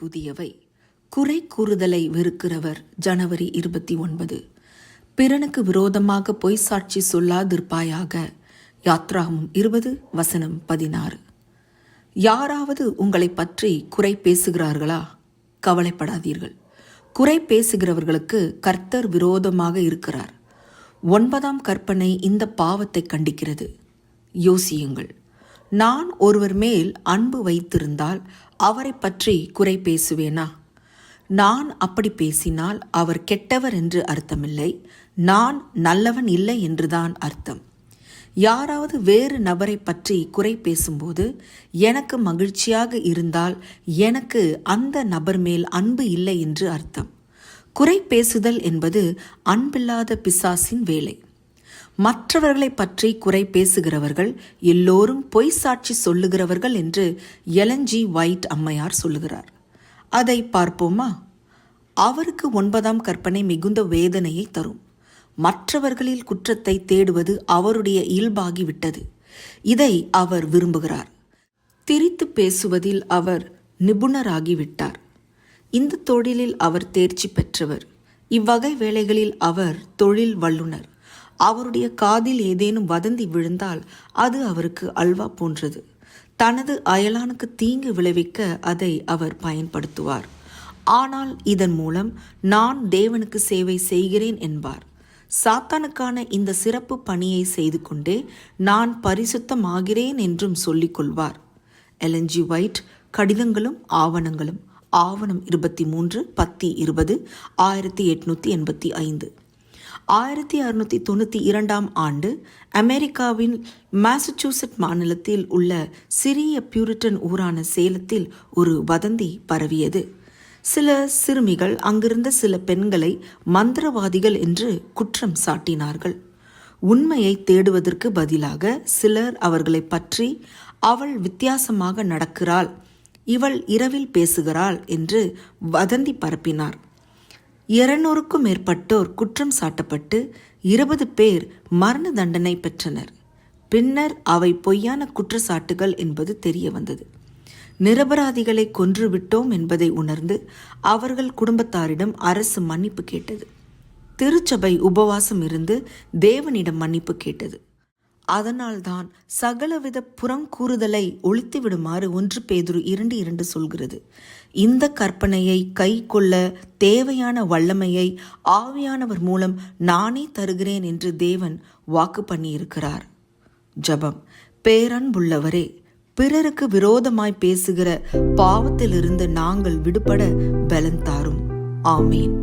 புதியவை. குறை கூறுதலை வெறுக்கிறவர். ஜனவரி 29. பிறனுக்கு விரோதமாக பொய் சாட்சி சொல்லாதிருப்பாயாக. யாத்ராகமம் 20:16. யாராவது உங்களை பற்றி குறை பேசுகிறார்களா? கவலைப்படாதீர்கள். குறை பேசுகிறவர்களுக்கு கர்த்தர் விரோதமாக இருக்கிறார். 9ஆம் கற்பனை இந்த பாவத்தை கண்டிக்கிறது. யோசியுங்கள். நான் ஒருவர் மேல் அன்பு வைத்திருந்தால் அவரை பற்றி குறை பேசுவேனா? நான் அப்படி பேசினால் அவர் கெட்டவர் என்று அர்த்தமில்லை, நான் நல்லவன் இல்லை என்றுதான் அர்த்தம். யாராவது வேறு நபரை பற்றி குறை பேசும்போது எனக்கு மகிழ்ச்சியாக இருந்தால் எனக்கு அந்த நபர் மேல் அன்பு இல்லை என்று அர்த்தம். குறை பேசுதல் என்பது அன்பில்லாத பிசாசின் வேலை. மற்றவர்களை பற்றி குறை பேசுகிறவர்கள் எல்லோரும் பொய் சாட்சி சொல்லுகிறவர்கள் என்று எலன் ஜி ஒயிட் அம்மையார் சொல்லுகிறார். அதை பார்ப்போமா? அவருக்கு 9ஆம் கற்பனை மிகுந்த வேதனையை தரும். மற்றவர்களில் குற்றத்தை தேடுவது அவருடைய இயல்பாகிவிட்டது. இதை அவர் விரும்புகிறார். திரித்து பேசுவதில் அவர் நிபுணராகிவிட்டார். இந்த தொழிலில் அவர் தேர்ச்சி பெற்றவர். இவ்வகை வேலைகளில் அவர் தொழில் வல்லுனர். அவருடைய காதில் ஏதேனும் வதந்தி விழுந்தால் அது அவருக்கு அல்வா போன்றது. தனது அயலானுக்கு தீங்கு விளைவிக்க அதை அவர் பயன்படுத்துவார். ஆனால் இதன் மூலம் நான் தேவனுக்கு சேவை செய்கிறேன் என்பார். சாத்தானுக்கான இந்த சிறப்பு பணியை செய்து கொண்டே நான் பரிசுத்தமாகிறேன் என்றும் சொல்லிக் கொள்வார். எலன் ஜி ஒயிட், கடிதங்களும் ஆவணங்களும். ஆவணம் 23, பத்தி 20, 1885. 1692ஆம் ஆண்டு அமெரிக்காவின் மாசச்சூசெட் மாநிலத்தில் உள்ள சிறிய பியூரிட்டன் ஊரான சேலத்தில் ஒரு வதந்தி பரவியது. சில சிறுமிகள் அங்கிருந்த சில பெண்களை மந்திரவாதிகள் என்று குற்றம் சாட்டினார்கள். உண்மையை தேடுவதற்கு பதிலாக சிலர் அவர்களை பற்றி அவள் வித்தியாசமாக நடக்கிறாள், இவள் இரவில் பேசுகிறாள் என்று வதந்தி பரப்பினார். 200க்கும் மேற்பட்டோர் குற்றம் சாட்டப்பட்டு 20 பேர் மரண தண்டனை பெற்றனர். பின்னர் அவை பொய்யான குற்றச்சாட்டுகள் என்பது தெரிய வந்தது. நிரபராதிகளை கொன்றுவிட்டோம் என்பதை உணர்ந்து அவர்கள் குடும்பத்தாரிடம் அரசு மன்னிப்பு கேட்டது. திருச்சபை உபவாசம் இருந்து தேவனிடம் மன்னிப்பு கேட்டது. அதனால்தான் சகலவித புறங்கூறுதலை ஒழித்துவிடுமாறு 1 பேதுரு 2:2 சொல்கிறது. இந்த கற்பனையை கை கொள்ள தேவையான வல்லமையை ஆவியானவர் மூலம் நானே தருகிறேன் என்று தேவன் வாக்கு பண்ணியிருக்கிறார். ஜெபம். பேரன்புள்ளவரே, பிறருக்கு விரோதமாய் பேசுகிற பாவத்திலிருந்து நாங்கள் விடுபட பலன் தாரும். ஆமேன்.